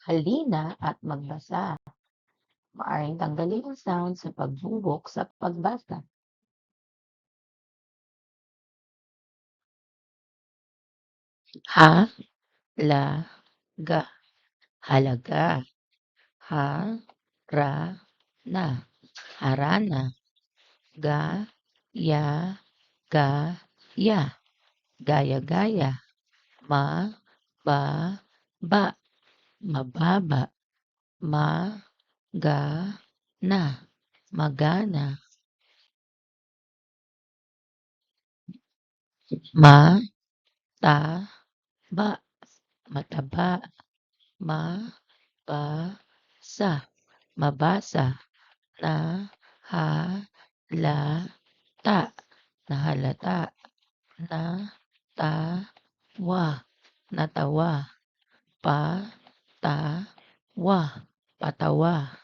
Halina at magbasa. Maaaring tanggalin ang sound sa pagbubok sa pagbasa. Ha-la-ga, halaga. Ha-ra-na, harana. Ga-ya-ga-ya, gaya-gaya. Ma-ba-ba, mababa. Ma-ga-na, magana. Ma-ta-ba, mataba. Ma-ba-sa, mabasa. Na-ha-la-ta, nahalata. Na-ta-wa, natawa. Pa-ta-wa, patawa.